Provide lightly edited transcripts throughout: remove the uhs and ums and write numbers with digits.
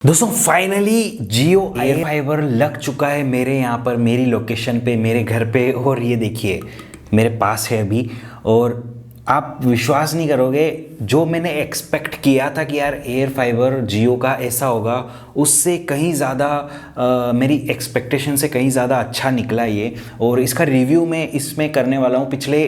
दोस्तों फाइनली जियो air fibre लग चुका है मेरे यहाँ पर, मेरी लोकेशन पे, मेरे घर पे। और ये देखिए मेरे पास है अभी। और आप विश्वास नहीं करोगे, जो मैंने एक्सपेक्ट किया था कि यार एयर फाइबर जियो का ऐसा होगा, उससे कहीं ज़्यादा मेरी एक्सपेक्टेशन से कहीं ज़्यादा अच्छा निकला ये। और इसका रिव्यू मैं इसमें करने वाला हूँ। पिछले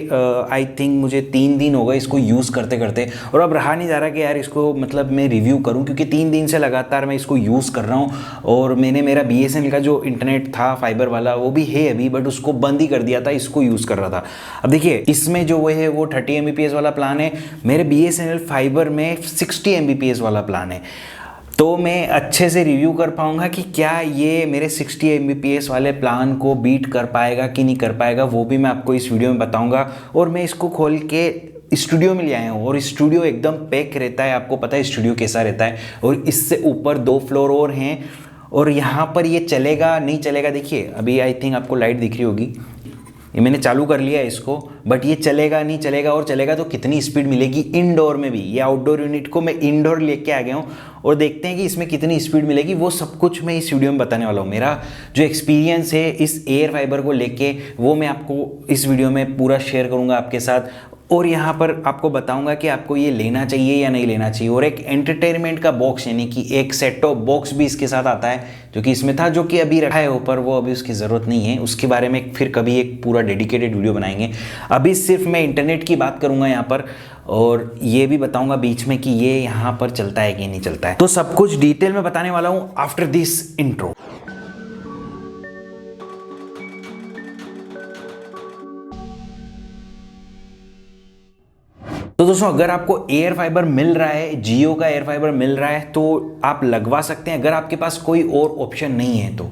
आई थिंक मुझे 3 दिन हो गए इसको यूज़ करते करते, और अब रहा नहीं जा रहा कि यार इसको मतलब मैं रिव्यू करूँ, क्योंकि 3 दिन से लगातार मैं इसको यूज़ कर रहा हूँ। और मैंने मेरा BSNL का जो इंटरनेट था फाइबर वाला वो भी है अभी, बट उसको बंद ही कर दिया था, इसको यूज़ कर रहा था। अब देखिए इसमें जो वो है वो 30 Mbps वाला प्लान है, मेरे BSNL फाइबर में 60 Mbps वाला प्लान है। तो मैं अच्छे से रिव्यू कर पाऊंगा कि क्या ये मेरे 60 Mbps वाले प्लान को बीट कर पाएगा कि नहीं कर पाएगा, वो भी मैं आपको इस वीडियो में बताऊंगा। और मैं इसको खोल के स्टूडियो में ले आया हूँ, और स्टूडियो एकदम पैक रहता है, आपको पता है स्टूडियो कैसा रहता है। और इससे ऊपर 2 फ्लोर और हैं, और यहाँ पर ये चलेगा नहीं चलेगा देखिए। अभी आई थिंक आपको लाइट दिख रही होगी, ये मैंने चालू कर लिया है इसको, बट ये चलेगा नहीं चलेगा, और चलेगा तो कितनी स्पीड मिलेगी इंडोर में भी। ये आउटडोर यूनिट को मैं इंडोर लेके आ गया हूँ, और देखते हैं कि इसमें कितनी स्पीड मिलेगी। वो सब कुछ मैं इस वीडियो में बताने वाला हूँ। मेरा जो एक्सपीरियंस है इस एयर फाइबर को लेके, वो मैं आपको इस वीडियो में पूरा शेयर करूँगा आपके साथ। और यहाँ पर आपको बताऊंगा कि आपको ये लेना चाहिए या नहीं लेना चाहिए। और एक एंटरटेनमेंट का बॉक्स, यानी कि एक सेट टॉप बॉक्स भी इसके साथ आता है, जो कि इसमें था, जो कि अभी रखा है ऊपर, वो अभी उसकी ज़रूरत नहीं है। उसके बारे में फिर कभी एक पूरा डेडिकेटेड वीडियो बनाएंगे। अभी सिर्फ मैं इंटरनेट की बात करूंगा यहाँ पर, और ये भी बताऊंगा बीच में कि ये यहाँ पर चलता है कि नहीं चलता है। तो सब कुछ डिटेल में बताने वाला हूँ आफ्टर दिस इंट्रो। तो दोस्तों अगर आपको एयर फाइबर मिल रहा है, जियो का एयर फाइबर मिल रहा है, तो आप लगवा सकते हैं। अगर आपके पास कोई और ऑप्शन नहीं है तो,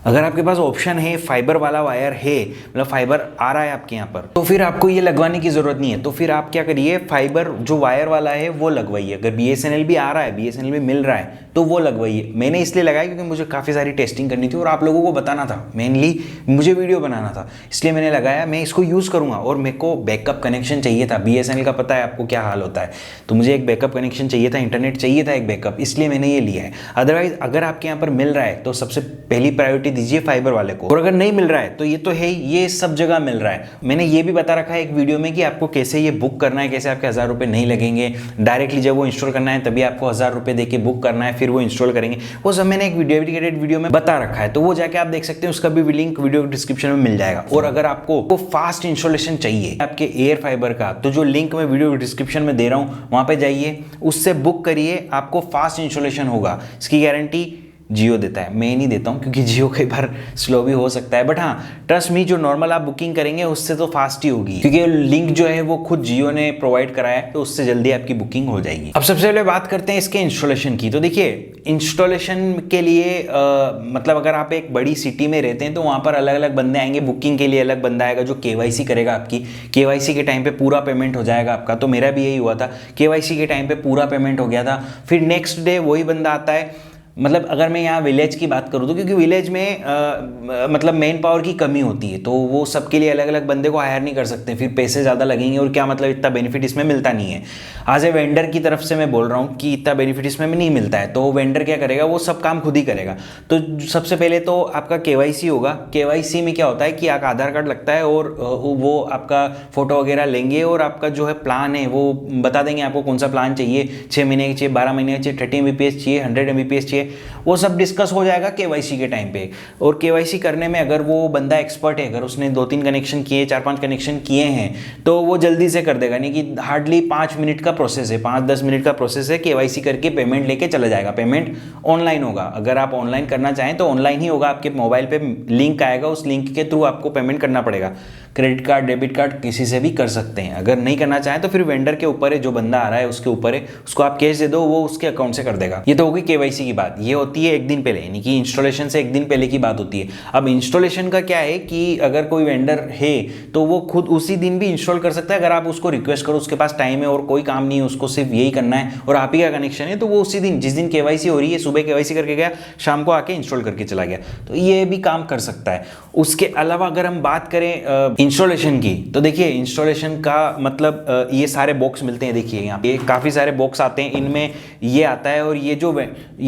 अगर आपके पास ऑप्शन है, फाइबर वाला वायर है, मतलब फाइबर आ रहा है आपके यहाँ पर, तो फिर आपको ये लगवाने की ज़रूरत नहीं है। तो फिर आप क्या करिए, फाइबर जो वायर वाला है वो लगवाइए। अगर BSNL भी आ रहा है, BSNL भी मिल रहा है, तो वो लगवाइए। मैंने इसलिए लगाया क्योंकि मुझे काफ़ी सारी टेस्टिंग करनी थी और आप लोगों को बताना था, मेनली मुझे वीडियो बनाना था, इसलिए मैंने लगाया। मैं इसको यूज़ करूँगा, और मेरे को बैकअप कनेक्शन चाहिए था। BSNL का पता है आपको क्या हाल होता है, तो मुझे एक बैकअप कनेक्शन चाहिए था, इंटरनेट चाहिए था एक बैकअप, इसलिए मैंने ये लिया है। अदरवाइज अगर आपके यहाँ पर मिल रहा है तो सबसे पहली प्रायोरिटी दीजिए फाइबर वाले को। और अगर नहीं मिल रहा है तो ये तो है, ये सब जगह मिल रहा है। मैंने ये भी बता रखा है एक वीडियो में कि आपको कैसे ये बुक करना है, कैसे आपके 1000 रुपये नहीं लगेंगे। डायरेक्टली जब वो इंस्टॉल करना है तभी आपको 1000 रुपये देके बुक करना है, फिर वो इंस्टॉल करेंगे। वो सब मैंने एक डेडिकेटेड वीडियो में बता रखा है, तो वो जाके आप देख सकते हैं, उसका भी लिंक वीडियो डिस्क्रिप्शन में मिल जाएगा। और अगर आपको फास्ट इंस्टॉलेशन चाहिए आपके एयर फाइबर का, तो जो लिंक मैं वीडियो डिस्क्रिप्शन में दे रहा हूँ वहां पे जाइए, उससे बुक करिए, आपको फास्ट इंस्टॉलेशन होगा। इसकी गारंटी जियो देता है, मैं नहीं देता हूँ क्योंकि जियो कई बार स्लो भी हो सकता है। बट हाँ, ट्रस्ट मी, जो नॉर्मल आप बुकिंग करेंगे उससे तो फास्ट ही होगी, क्योंकि लिंक जो है वो खुद जियो ने प्रोवाइड कराया है, तो उससे जल्दी आपकी बुकिंग हो जाएगी। अब सबसे पहले बात करते हैं इसके इंस्टॉलेशन की। तो देखिए इंस्टॉलेशन के लिए मतलब अगर आप एक बड़ी सिटी में रहते हैं तो वहाँ पर अलग अलग बंदे आएंगे। बुकिंग के लिए अलग बंदा आएगा जो KYC करेगा आपकी। KYC के टाइम पे पूरा पेमेंट हो जाएगा आपका, तो मेरा भी यही हुआ था, KYC के टाइम पे पूरा पेमेंट हो गया था। फिर नेक्स्ट डे वही बंदा आता है। मतलब अगर मैं यहाँ विलेज की बात करूँ तो, क्योंकि विलेज में मतलब मेन पावर की कमी होती है, तो वो सबके लिए अलग अलग बंदे को हायर नहीं कर सकते, फिर पैसे ज़्यादा लगेंगे, और क्या मतलब इतना बेनिफिट इसमें मिलता नहीं है। आज ए वेंडर की तरफ से मैं बोल रहा हूँ कि इतना बेनिफिट इसमें नहीं मिलता है, तो वेंडर क्या करेगा, वो सब काम खुद ही करेगा। तो सबसे पहले तो आपका KYC होगा। KYC में क्या होता है कि आपका आधार कार्ड लगता है, और वो आपका फ़ोटो वगैरह लेंगे, और आपका जो है प्लान है वो बता देंगे आपको कौन सा प्लान चाहिए, 6 महीने का चाहिए, 12 महीने का चाहिए, 30 Mbps चाहिए, 100 Mbps चाहिए, वो सब डिस्कस हो जाएगा KYC के टाइम पे। और KYC करने में अगर वो बंदा एक्सपर्ट है, अगर उसने 2-3 कनेक्शन किए, 4-5 कनेक्शन किए हैं, तो वो जल्दी से कर देगा। नहीं कि हार्डली 5 मिनट का प्रोसेस है, 5-10 मिनट का प्रोसेस है। KYC करके पेमेंट लेके चला जाएगा। पेमेंट ऑनलाइन होगा, अगर आप ऑनलाइन करना चाहें तो ऑनलाइन ही होगा। आपके मोबाइल पे लिंक आएगा, उस लिंक के थ्रू आपको पेमेंट करना पड़ेगा। क्रेडिट कार्ड, डेबिट कार्ड किसी से भी कर सकते हैं। अगर नहीं करना चाहें तो फिर वेंडर के ऊपर है, जो बंदा आ रहा है उसके ऊपर है, उसको आप कैश दे दो, वो उसके अकाउंट से कर देगा। ये तो होगी KYC की बात। ये होती है एक दिन पहले, यानी कि इंस्टॉलेशन से एक दिन पहले की बात होती है। अब इंस्टॉलेशन का क्या है कि अगर कोई वेंडर है तो वो खुद उसी दिन भी इंस्टॉल कर सकता है। अगर आप उसको रिक्वेस्ट करो, उसके पास टाइम है और कोई काम नहीं है, उसको सिर्फ यही करना है और आप ही का कनेक्शन है, तो वो उसी दिन, जिस दिन KYC हो रही है, सुबह KYC करके गया, शाम को आके इंस्टॉल करके चला गया, तो ये भी काम कर सकता है। उसके अलावा अगर हम बात करें इंस्टॉलेशन की, तो देखिए इंस्टॉलेशन का मतलब ये सारे बॉक्स मिलते हैं। देखिए यहाँ पे काफ़ी सारे बॉक्स आते हैं, इनमें ये आता है, और ये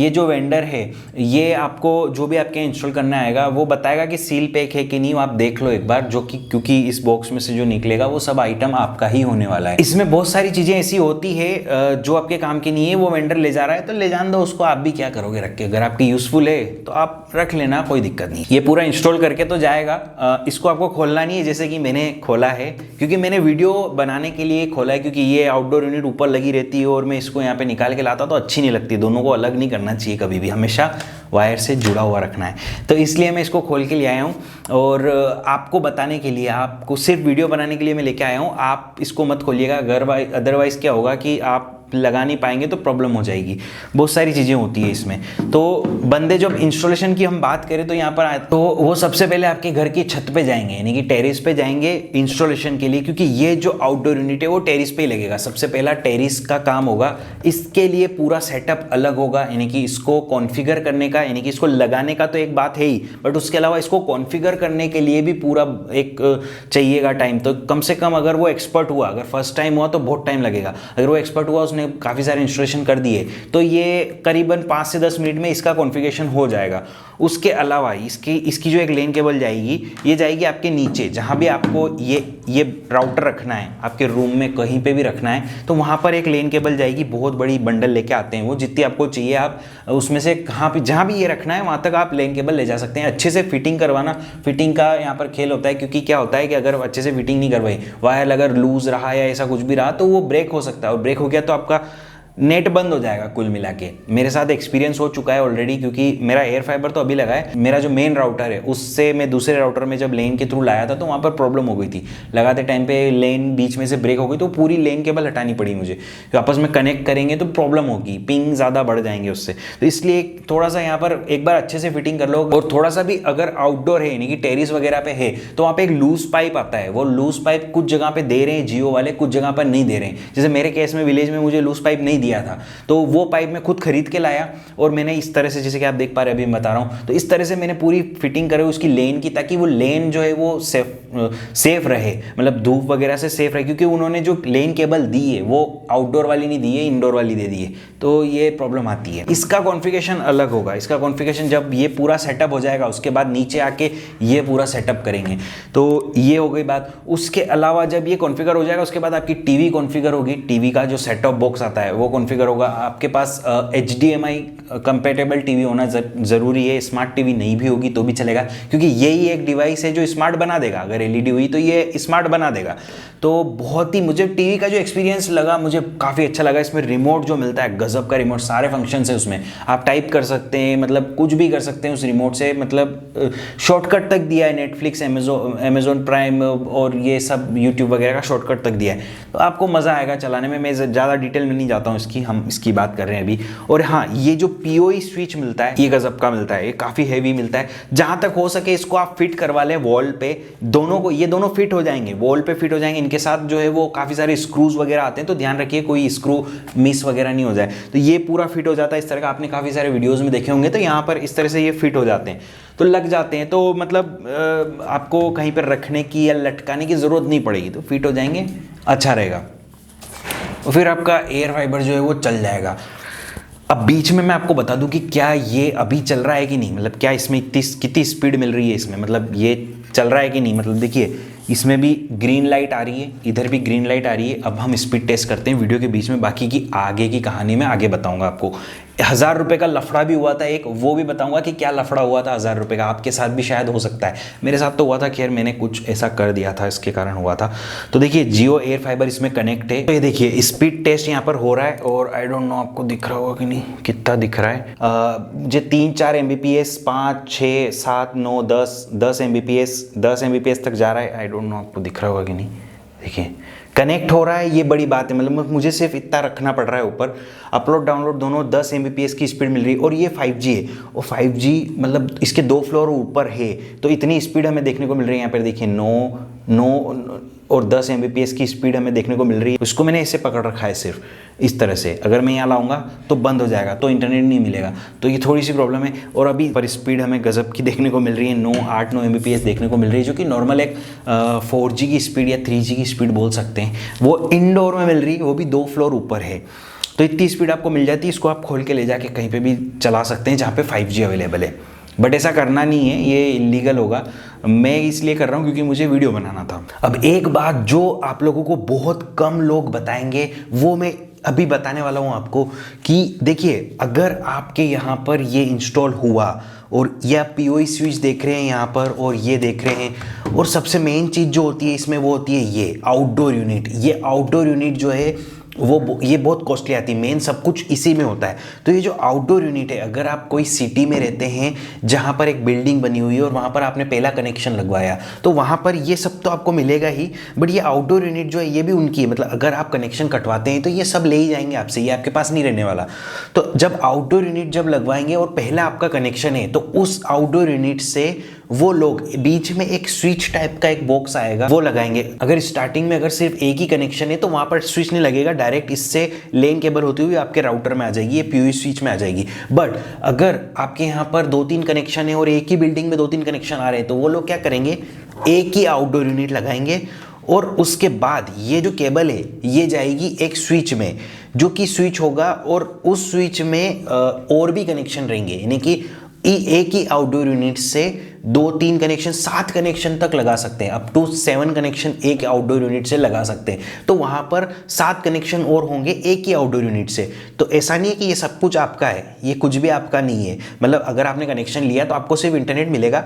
जो वेंडर है ये आपको जो भी आपके इंस्टॉल करना आएगा वो बताएगा कि सील पैक है कि नहीं, आप देख लो एक बार, जो कि क्योंकि इस बॉक्स में से जो निकलेगा वो सब आइटम आपका ही होने वाला है। इसमें बहुत सारी चीज़ें ऐसी होती है जो आपके काम की नहीं है, वो वेंडर ले जा रहा है तो ले जान दो उसको, आप भी क्या करोगे रख के, अगर आपकी यूजफुल है तो आप रख लेना, कोई दिक्कत नहीं। ये पूरा इंस्टॉल करके तो जाएगा, इसको आपको खोलना नहीं है जैसे कि मैंने खोला है, क्योंकि मैंने वीडियो बनाने के लिए खोला है, क्योंकि ये आउटडोर यूनिट ऊपर लगी रहती है और मैं इसको यहाँ पे निकाल के लाता तो अच्छी नहीं लगती, दोनों को अलग नहीं करना चाहिए कभी भी, हमेशा वायर से जुड़ा हुआ रखना है। तो इसलिए मैं इसको खोल के ले आया हूँ और आपको बताने के लिए, आपको सिर्फ वीडियो बनाने के लिए मैं लेके आया हूँ। आप इसको मत खोलिएगा, अदरवाइज क्या होगा कि आप लगा नहीं पाएंगे तो प्रॉब्लम हो जाएगी। बहुत सारी चीज़ें होती है इसमें। तो बंदे जब इंस्टॉलेशन की हम बात करें तो यहाँ पर आए तो वो सबसे पहले आपके घर की छत पे जाएंगे, यानी कि टेरेस पे जाएंगे इंस्टॉलेशन के लिए, क्योंकि ये जो आउटडोर यूनिट है वो टेरेस पे ही लगेगा। सबसे पहला टेरेस का काम होगा, इसके लिए पूरा सेटअप अलग होगा, यानी कि इसको कॉन्फ़िगर करने का, यानी कि इसको लगाने का तो एक बात है ही, बट उसके अलावा इसको कॉन्फ़िगर करने के लिए भी पूरा एक चाहिएगा टाइम। तो कम से कम अगर वो एक्सपर्ट हुआ, अगर फर्स्ट टाइम हुआ तो बहुत टाइम लगेगा, अगर वो एक्सपर्ट हुआ उसने काफ़ी सारे इंस्टॉलेशन कर दिए तो ये करीबन 5 से 10 मिनट में इसका कॉन्फ़िगरेशन हो जाएगा। उसके अलावा इसकी जो एक लेन केबल जाएगी, ये जाएगी आपके नीचे, जहाँ भी आपको ये राउटर रखना है, आपके रूम में कहीं पे भी रखना है तो वहाँ पर एक लेन केबल जाएगी, बहुत बड़ी बंडल लेके आते हैं वो, जितनी आपको चाहिए आप उसमें से कहाँ पे जहाँ भी ये रखना है वहाँ तक आप लेन केबल ले जा सकते हैं। अच्छे से फिटिंग करवाना, फिटिंग का यहाँ पर खेल होता है, क्योंकि क्या होता है कि अगर अच्छे से फिटिंग नहीं करवाई, वायर अगर लूज रहा या ऐसा कुछ भी रहा तो वो ब्रेक हो सकता है, और ब्रेक हो गया तो आपका नेट बंद हो जाएगा कुल मिला के। मेरे साथ एक्सपीरियंस हो चुका है ऑलरेडी, क्योंकि मेरा एयर फाइबर तो अभी लगा है, मेरा जो मेन राउटर है उससे मैं दूसरे राउटर में जब लेन के थ्रू लाया था तो वहाँ पर प्रॉब्लम हो गई थी, लगाते टाइम पे लेन बीच में से ब्रेक हो गई तो पूरी लेन केबल हटानी पड़ी मुझे, तो आपस में कनेक्ट करेंगे तो प्रॉब्लम होगी, पिंग ज़्यादा बढ़ जाएंगे उससे। तो इसलिए थोड़ा सा यहाँ पर एक बार अच्छे से फिटिंग कर लो, और थोड़ा सा भी अगर आउटडोर है यानी कि टेरिस वगैरह पे है तो वहाँ पे एक लूज पाइप आता है, वो लूज पाइप कुछ जगह पे दे रहे हैं जियो वाले, कुछ जगह पर नहीं दे रहे हैं। जैसे मेरे केस में विलेज में मुझे लूज पाइप नहीं दिया था, तो वो पाइप मैं खुद खरीद के लाया और मैंने इस तरह से, जैसे कि आप देख पा रहे हैं अभी मैं बता रहा हूँ, तो इस तरह से मैंने पूरी फिटिंग करी उसकी लेन की, ताकि वो लेन जो है वो सेफ रहे, मतलब धूप वगैरह से सेफ रहे, क्योंकि उन्होंने जो लेन केबल दी है वो आउटडोर वाली नहीं दी है, इंडोर वाली दे दी है, तो ये प्रॉब्लम आती है। इसका कॉन्फ़िगरेशन अलग होगा, इसका कॉन्फ़िगरेशन जब ये पूरा सेटअप हो जाएगा उसके बाद नीचे आके ये पूरा सेटअप करेंगे, तो ये हो गई बात। उसके अलावा जब ये कॉन्फ़िगर हो जाएगा उसके बाद आपकी टीवी कॉन्फ़िगर होगी, टीवी का जो सेटअप बॉक्स आता है वो कॉन्फ़िगर होगा। आपके पास HDMI कंपेटेबल टीवी होना ज़रूरी है, स्मार्ट टीवी नहीं भी होगी तो भी चलेगा, क्योंकि यही एक डिवाइस है जो स्मार्ट बना देगा, अगर LED हुई तो ये स्मार्ट बना देगा। तो बहुत ही मुझे टीवी का जो एक्सपीरियंस लगा मुझे काफ़ी अच्छा लगा। इसमें रिमोट जो मिलता है गजब का रिमोट, सारे फंक्शंस है उसमें, आप टाइप कर सकते हैं, मतलब कुछ भी कर सकते हैं उस रिमोट से, मतलब शॉर्टकट तक दिया है, नेटफ्लिक्स, अमेजोन प्राइम और ये सब यूट्यूब वगैरह का शॉर्टकट तक दिया है, तो आपको मज़ा आएगा चलाने में। मैं ज़्यादा डिटेल में नहीं जाता हूँ इसकी, हम इसकी बात कर रहे हैं अभी। और हाँ, ये जो PoE स्विच मिलता है ये गजब का मिलता है, ये काफ़ी हैवी मिलता है, जहाँ तक हो सके इसको आप फिट करवा लें वॉल पे, दोनों को, ये दोनों फिट हो जाएंगे, वॉल पे फिट हो जाएंगे। इनके साथ जो है वो काफ़ी सारे स्क्रूज वगैरह आते हैं, तो ध्यान रखिए कोई स्क्रू मिस वगैरह नहीं हो जाए। तो ये पूरा फिट हो जाता है इस तरह का, आपने काफ़ी सारे वीडियोज़ में देखे होंगे, तो यहाँ पर इस तरह से ये फिट हो जाते हैं, तो लग जाते हैं, तो मतलब आपको कहीं पर रखने की या लटकाने की ज़रूरत नहीं पड़ेगी, तो फिट हो जाएंगे, अच्छा रहेगा। और फिर आपका एयर फाइबर जो है वो चल जाएगा। अब बीच में मैं आपको बता दूं कि क्या ये अभी चल रहा है कि नहीं, मतलब क्या इसमें कितनी स्पीड मिल रही है इसमें, मतलब ये चल रहा है कि नहीं। मतलब देखिए इसमें भी ग्रीन लाइट आ रही है, इधर भी ग्रीन लाइट आ रही है। अब हम स्पीड टेस्ट करते हैं वीडियो के बीच में, बाकी की आगे की कहानी मैं आगे बताऊंगा आपको। 1000 रुपये का लफड़ा भी हुआ था एक, वो भी बताऊंगा कि क्या लफड़ा हुआ था 1000 रुपये का, आपके साथ भी शायद हो सकता है, मेरे साथ तो हुआ था, खैर मैंने कुछ ऐसा कर दिया था इसके कारण हुआ था। तो देखिए जियो एयर फाइबर इसमें कनेक्ट है, तो ये देखिए स्पीड टेस्ट यहाँ पर हो रहा है, और आई डोंट नो आपको दिख रहा होगा कि नहीं, कितना दिख रहा है, जो 3-4 Mbps, 5, 6, 7, 9, 10 Mbps तक जा रहा है। आई डोंट नो आपको दिख रहा होगा कि नहीं, देखिए कनेक्ट हो रहा है, ये बड़ी बात है। मतलब मुझे सिर्फ इतना रखना पड़ रहा है ऊपर, अपलोड डाउनलोड दोनों 10 Mbps की स्पीड मिल रही है, और ये 5G है, और 5G मतलब इसके 2 फ्लोर ऊपर है, तो इतनी स्पीड हमें देखने को मिल रही है। यहाँ पर देखिए 9 और 10 Mbps की स्पीड हमें देखने को मिल रही है। उसको मैंने ऐसे पकड़ रखा है सिर्फ इस तरह से, अगर मैं यहाँ लाऊंगा तो बंद हो जाएगा, तो इंटरनेट नहीं मिलेगा, तो ये थोड़ी सी प्रॉब्लम है। और अभी पर स्पीड हमें गजब की देखने को मिल रही है, 8-9 Mbps देखने को मिल रही है, जो कि नॉर्मल एक 4G की स्पीड या 3G की स्पीड बोल सकते हैं, वो इंडोर में मिल रही है, वो भी 2 फ्लोर ऊपर है। तो इतनी स्पीड आपको मिल जाती है, इसको आप खोल के ले जाके कहीं पे भी चला सकते हैं जहाँ पे 5G अवेलेबल है। बट ऐसा करना नहीं है, ये इलीगल होगा। मैं इसलिए कर रहा हूँ क्योंकि मुझे वीडियो बनाना था। अब एक बात जो आप लोगों को बहुत कम लोग बताएंगे, वो मैं अभी बताने वाला हूँ आपको कि देखिए, अगर आपके यहाँ पर ये इंस्टॉल हुआ और ये आप पीओई स्विच देख रहे हैं यहाँ पर और ये देख रहे हैं, और सबसे मेन चीज़ जो होती है इसमें वो होती है ये आउटडोर यूनिट। ये आउटडोर यूनिट जो है ये बहुत कॉस्टली आती है, मेन सब कुछ इसी में होता है। तो ये जो आउटडोर यूनिट है, अगर आप कोई सिटी में रहते हैं जहाँ पर एक बिल्डिंग बनी हुई है और वहाँ पर आपने पहला कनेक्शन लगवाया, तो वहाँ पर ये सब तो आपको मिलेगा ही, बट ये आउटडोर यूनिट जो है ये भी उनकी है। मतलब अगर आप कनेक्शन कटवाते हैं तो ये सब ले ही जाएंगे आपसे, ये आपके पास नहीं रहने वाला। तो जब आउटडोर यूनिट जब लगवाएंगे और पहला आपका कनेक्शन है, तो उस आउटडोर यूनिट से वो लोग बीच में एक स्विच टाइप का एक बॉक्स आएगा, वो लगाएंगे। अगर स्टार्टिंग में अगर सिर्फ एक ही कनेक्शन है तो वहां पर स्विच नहीं लगेगा, डायरेक्ट इससे लेन केबल होती हुई आपके राउटर में आ जाएगी, ये पीओई स्विच में आ जाएगी। बट अगर आपके यहाँ पर 2-3 कनेक्शन है और एक ही बिल्डिंग में 2-3 कनेक्शन आ रहे हैं, तो वो लोग क्या करेंगे, एक ही आउटडोर यूनिट लगाएंगे और उसके बाद ये जो केबल है ये जाएगी एक स्विच में, जो कि स्विच होगा, और उस स्विच में और भी कनेक्शन रहेंगे, यानी कि एक ही आउटडोर यूनिट से 2-3 कनेक्शन 7 कनेक्शन तक लगा सकते हैं, अप टू 7 कनेक्शन एक आउटडोर यूनिट से लगा सकते हैं। तो वहां पर 7 कनेक्शन और होंगे एक ही आउटडोर यूनिट से। तो ऐसा नहीं है कि ये सब कुछ आपका है, ये कुछ भी आपका नहीं है। मतलब अगर आपने कनेक्शन लिया तो आपको सिर्फ इंटरनेट मिलेगा,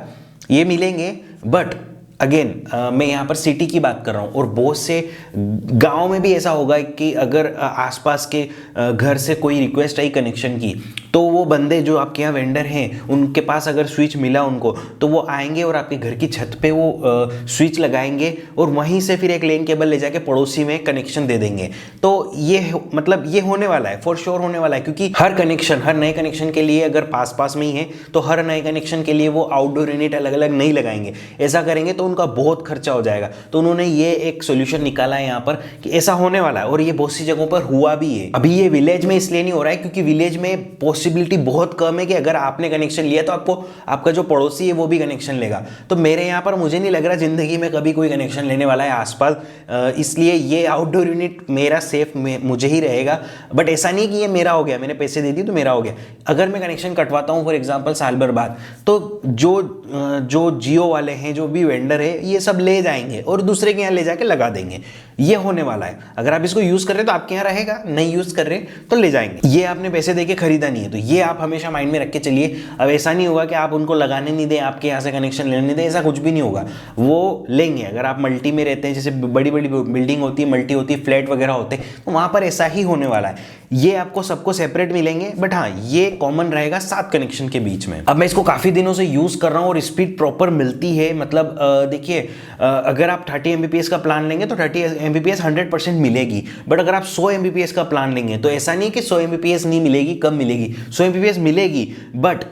ये मिलेंगे, बट अगेन मैं यहाँ पर सिटी की बात कर रहा हूँ, और बहुत से गांव में भी ऐसा होगा कि अगर आसपास के घर से कोई रिक्वेस्ट आई कनेक्शन की, तो वो बंदे जो आपके यहाँ वेंडर हैं उनके पास अगर स्विच मिला उनको, तो वो आएंगे और आपके घर की छत पे वो स्विच लगाएंगे और वहीं से फिर एक लेन केबल ले जाके पड़ोसी में कनेक्शन दे देंगे। तो ये मतलब ये होने वाला है, फॉर श्योर होने वाला है, क्योंकि हर नए कनेक्शन के लिए अगर पास में ही है तो हर नए कनेक्शन के लिए वो आउटडोर यूनिट अलग अलग नहीं लगाएंगे। ऐसा करेंगे तो उनका बहुत खर्चा हो जाएगा। तो उन्होंने ये एक सोल्यूशन निकाला है यहाँ पर कि ऐसा होने वाला है, और ये बहुत सी जगहों पर हुआ भी है। अभी ये विलेज में इसलिए नहीं हो रहा है क्योंकि विलेज में पॉसिबिलिटी बहुत कम है कि अगर आपने कनेक्शन लिया तो आपको आपका जो पड़ोसी है वो भी कनेक्शन लेगा। तो मेरे यहाँ पर मुझे नहीं लग रहा जिंदगी में कभी कोई कनेक्शन लेने वाला है आसपास, इसलिए ये आउटडोर यूनिट मेरा सेफ मुझे ही रहेगा। बट ऐसा नहीं कि ये मेरा हो गया, मैंने पैसे दे दिए तो मेरा हो गया। अगर मैं कनेक्शन कटवाता हूँ फॉर एग्जाम्पल साल भर बाद, तो जो जियो वाले हैं, जो भी वेंडर है, ये सब ले जाएंगे और दूसरे के यहाँ ले जाके लगा देंगे। ये होने वाला है। अगर आप इसको यूज कर रहे हैं तो आपके यहाँ रहेगा, नहीं यूज कर रहे तो ले जाएंगे। ये आपने पैसे देके खरीदा नहीं है, तो ये आप हमेशा माइंड में रख के चलिए। अब ऐसा नहीं होगा कि आप उनको लगाने नहीं दें, आपके यहाँ से कनेक्शन लेने नहीं दें, ऐसा कुछ भी नहीं होगा, वो लेंगे। अगर आप मल्टी में रहते हैं, जैसे बड़ी बड़ी बिल्डिंग होती है, मल्टी होती है, फ्लैट वगैरह होते हैं, तो वहाँ पर ऐसा ही होने वाला है। ये आपको सबको सेपरेट मिलेंगे, बट हाँ ये कॉमन रहेगा 7 कनेक्शन के बीच में। अब मैं इसको काफी दिनों से यूज कर रहा हूँ और स्पीड प्रॉपर मिलती है। मतलब देखिए, अगर आप 30 Mbps का प्लान लेंगे तो 30 Mbps 100% मिलेगी, बट अगर आप 100 Mbps का प्लान लेंगे तो ऐसा नहीं कि 100 Mbps नहीं मिलेगी, कम मिलेगी, 100 Mbps मिलेगी। बट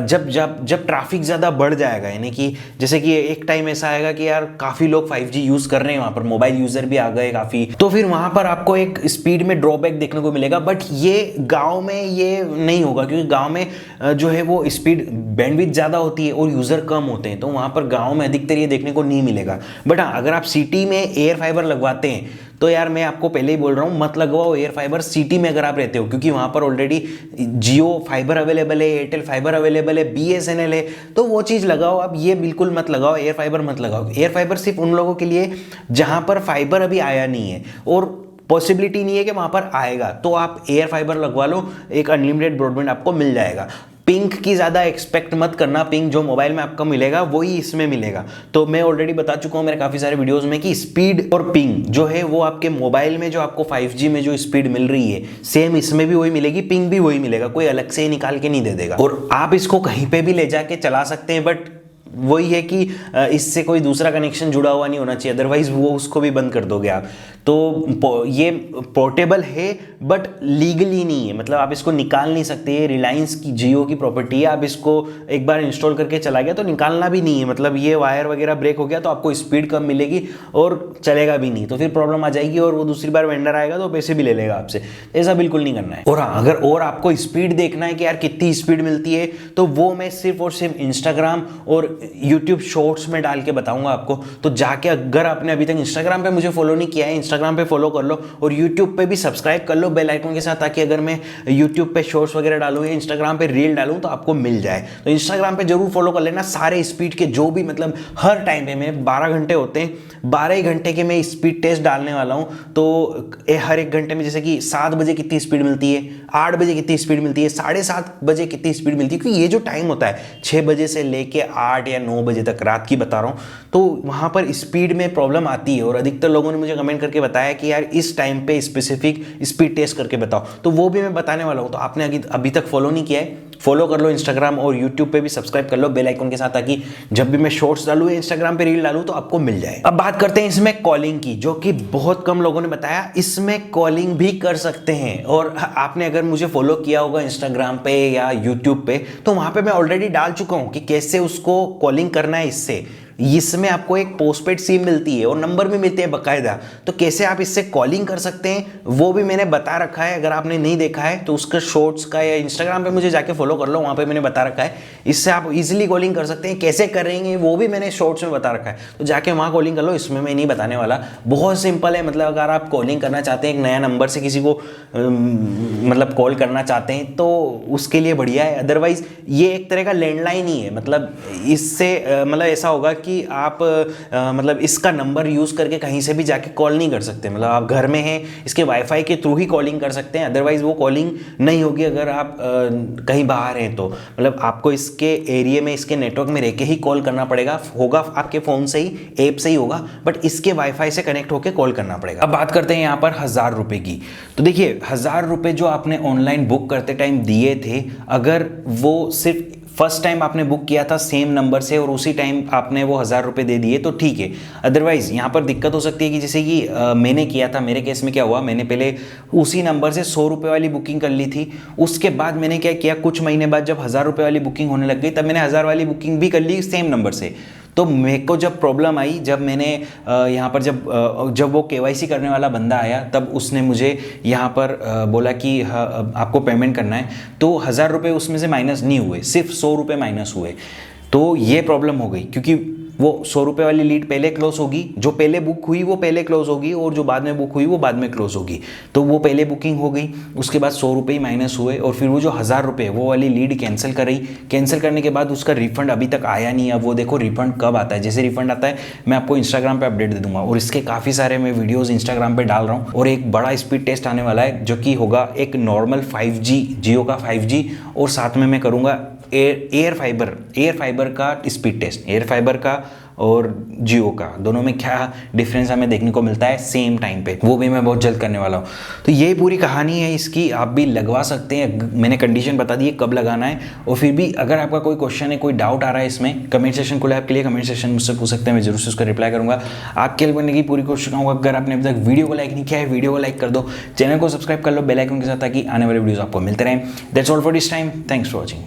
जब ट्रैफिक ज़्यादा बढ़ जाएगा, यानी कि जैसे कि एक टाइम ऐसा आएगा कि यार काफ़ी लोग 5G यूज़ कर रहे हैं, वहाँ पर मोबाइल यूज़र भी आ गए काफ़ी, तो फिर वहाँ पर आपको एक स्पीड में ड्रॉबैक देखने को मिलेगा। बट ये गांव में ये नहीं होगा, क्योंकि गांव में जो है वो स्पीड बैंडविड्थ ज़्यादा होती है और यूज़र कम होते हैं, तो वहाँ पर गाँव में अधिकतर ये देखने को नहीं मिलेगा। बट हाँ, अगर आप सिटी में एयर फाइबर लगवाते हैं तो यार मैं आपको पहले ही बोल रहा हूँ, मत लगवाओ एयर फाइबर सिटी में अगर आप रहते हो, क्योंकि वहाँ पर ऑलरेडी जियो फाइबर अवेलेबल है, एयरटेल फाइबर अवेलेबल है, BSNL है, तो वो चीज़ लगाओ। आप ये बिल्कुल मत लगाओ, एयर फाइबर मत लगाओ। एयर फाइबर सिर्फ उन लोगों के लिए जहाँ पर फाइबर अभी आया नहीं है और पॉसिबिलिटी नहीं है कि वहाँ पर आएगा, तो आप एयर फाइबर लगवा लो, एक अनलिमिटेड ब्रॉडबैंड आपको मिल जाएगा। पिंक की ज़्यादा एक्सपेक्ट मत करना, पिंक जो मोबाइल में आपका मिलेगा वही इसमें मिलेगा। तो मैं ऑलरेडी बता चुका हूँ मेरे काफ़ी सारे वीडियोस में कि स्पीड और पिंग जो है वो आपके मोबाइल में जो आपको 5G में जो स्पीड मिल रही है, सेम इसमें भी वही मिलेगी, पिंग भी वही मिलेगा, कोई अलग से निकाल के नहीं दे देगा। और आप इसको कहीं पर भी ले जाके चला सकते हैं, बट वही है कि इससे कोई दूसरा कनेक्शन जुड़ा हुआ नहीं होना चाहिए, अदरवाइज वो उसको भी बंद कर दोगे आप। तो ये पोर्टेबल है बट लीगली नहीं है, मतलब आप इसको निकाल नहीं सकते। ये रिलायंस की जियो की प्रॉपर्टी है, आप इसको एक बार इंस्टॉल करके चला गया तो निकालना भी नहीं है। मतलब ये वायर वगैरह ब्रेक हो गया तो आपको स्पीड कम मिलेगी और चलेगा भी नहीं, तो फिर प्रॉब्लम आ जाएगी और वो दूसरी बार वेंडर आएगा तो पैसे भी ले लेगा आपसे। ऐसा बिल्कुल नहीं करना है। और हाँ, अगर और आपको स्पीड देखना है कि यार कितनी स्पीड मिलती है, तो वो मैं सिर्फ और सिर्फ इंस्टाग्राम और यूट्यूब शॉर्ट्स में डाल के बताऊंगा आपको। तो जाके अगर आपने अभी तक इंस्टाग्राम पे मुझे फॉलो नहीं किया है, इंस्टाग्राम पे फॉलो कर लो और यूट्यूब पे भी सब्सक्राइब कर लो बेल आइकन के साथ, ताकि अगर मैं यूट्यूब पे शॉर्ट्स वगैरह डालूँ या इंस्टाग्राम पे रील डालूँ तो आपको मिल जाए। तो इंस्टाग्राम पे जरूर फॉलो कर लेना। सारे स्पीड के जो भी मतलब हर टाइम पे मेरे 12 घंटे होते हैं, 12 ही घंटे के मैं स्पीड टेस्ट डालने वाला हूँ। तो हर एक घंटे में जैसे कि 7 बजे कितनी स्पीड मिलती है, 8 बजे कितनी स्पीड मिलती है, 7:30 बजे कितनी स्पीड मिलती है, क्योंकि ये जो टाइम होता है 6 बजे से लेके 8 या 9 बजे तक, रात की बता रहा हूँ, तो वहाँ पर स्पीड में प्रॉब्लम आती है। और अधिकतर लोगों ने मुझे कमेंट करके बताया कि यार इस टाइम पे स्पेसिफिक स्पीड टेस्ट करके बताओ, तो वो भी मैं बताने वाला हूँ। तो आपने अभी तक फॉलो नहीं किया है, फॉलो कर लो इंस्टाग्राम और यूट्यूब पे भी सब्सक्राइब कर लो बेल आइकन के साथ, ताकि जब भी मैं शॉर्ट्स डालूं या इंस्टाग्राम पे रील डालूं तो आपको मिल जाए। अब बात करते हैं इसमें कॉलिंग की, जो कि बहुत कम लोगों ने बताया। इसमें कॉलिंग भी कर सकते हैं, और आपने अगर मुझे फॉलो किया होगा इंस्टाग्राम पे या यूट्यूब पे, तो वहां पे मैं ऑलरेडी डाल चुका हूं कि कैसे उसको कॉलिंग करना है। इसमें आपको एक पोस्टपेड सिम मिलती है और नंबर भी मिलते हैं बकायदा, तो कैसे आप इससे कॉलिंग कर सकते हैं वो भी मैंने बता रखा है। अगर आपने नहीं देखा है तो उसका शॉर्ट्स का या इंस्टाग्राम पे मुझे जाके फॉलो कर लो, वहां पे मैंने बता रखा है। इससे आप इजीली कॉलिंग कर सकते हैं, कैसे करेंगे वो भी मैंने शॉर्ट्स में बता रखा है, तो जाके वहां कॉलिंग कर लो। इसमें मैं नहीं बताने वाला, बहुत सिंपल है। मतलब अगर आप कॉलिंग करना चाहते हैं, एक नया नंबर से किसी को मतलब कॉल करना चाहते हैं, तो उसके लिए बढ़िया है। अदरवाइज ये एक तरह का लैंडलाइन ही है। मतलब इससे मतलब ऐसा होगा कि आप मतलब इसका नंबर यूज़ करके कहीं से भी जाके कॉल नहीं कर सकते। मतलब आप घर में हैं, इसके वाईफाई के थ्रू ही कॉलिंग कर सकते हैं, अदरवाइज वो कॉलिंग नहीं होगी अगर आप कहीं बाहर हैं। तो मतलब आपको इसके एरिया में, इसके नेटवर्क में रह के ही कॉल करना पड़ेगा। होगा आपके फ़ोन से ही, ऐप से ही होगा, बट इसके वाईफाई से कनेक्ट होकर कॉल करना पड़ेगा। अब बात करते हैं यहाँ पर 1000 रुपये की। तो देखिए 1000 रुपये जो आपने ऑनलाइन बुक करते टाइम दिए थे, अगर वो सिर्फ फर्स्ट टाइम आपने बुक किया था सेम नंबर से और उसी टाइम आपने वो 1000 रुपये दे दिए तो ठीक है। अदरवाइज यहाँ पर दिक्कत हो सकती है कि जैसे कि मैंने किया था, मेरे केस में क्या हुआ, मैंने पहले उसी नंबर से 100 रुपये वाली बुकिंग कर ली थी। उसके बाद मैंने क्या किया, कुछ महीने बाद जब 1000 रुपये वाली बुकिंग होने लग गई, तब मैंने 1000 वाली बुकिंग भी कर ली सेम नंबर से। तो मेरे को जब प्रॉब्लम आई, जब मैंने यहाँ पर जब वो केवाईसी करने वाला बंदा आया, तब उसने मुझे यहाँ पर बोला कि आपको पेमेंट करना है, तो 1000 रुपये उसमें से माइनस नहीं हुए, सिर्फ 100 रुपये माइनस हुए। तो ये प्रॉब्लम हो गई, क्योंकि वो 100 रुपये वाली लीड पहले क्लोज होगी, जो पहले बुक हुई वो पहले क्लोज होगी, और जो बाद में बुक हुई वो बाद में क्लोज होगी। तो वो पहले बुकिंग हो गई, उसके बाद 100 रुपये ही माइनस हुए, और फिर वो जो 1000 रुपये वो वाली लीड कैंसिल कर रही। कैंसिल करने के बाद उसका रिफंड अभी तक आया नहीं। अब वो देखो रिफंड कब आता है, जैसे रिफंड आता है मैं आपको इंस्टाग्राम पर अपडेट दे दूंगा। और इसके काफ़ी सारे मैं वीडियोज़ इंस्टाग्राम पर डाल रहा हूँ, और एक बड़ा स्पीड टेस्ट आने वाला है, जो कि होगा एक नॉर्मल 5G, जियो का 5G, और साथ में मैं करूँगा एयर फाइबर का स्पीड टेस्ट। एयर फाइबर का और जियो का, दोनों में क्या डिफरेंस हमें देखने को मिलता है सेम टाइम पे, वो भी मैं बहुत जल्द करने वाला हूँ। तो ये पूरी कहानी है इसकी, आप भी लगवा सकते हैं। मैंने कंडीशन बता दी है कब लगाना है। और फिर भी अगर आपका कोई क्वेश्चन है, कोई डाउट आ रहा है इसमें, कमेंट सेशन खुला है आपके लिए, कमेंट सेशन मुझसे पूछ सकते हैं, मैं जरूर से उसका रिप्लाई करूँगा। आपके हेल्प करने की पूरी कोशिश करूँगा। अगर आपने अभी तक वीडियो को लाइक नहीं किया है, वीडियो को लाइक कर दो, चैनल को सब्सक्राइब कर लो बेल आइकन के साथ, ताकि आने वाले वीडियोज़ आपको मिलते रहें। That's all for this time, thanks for watching.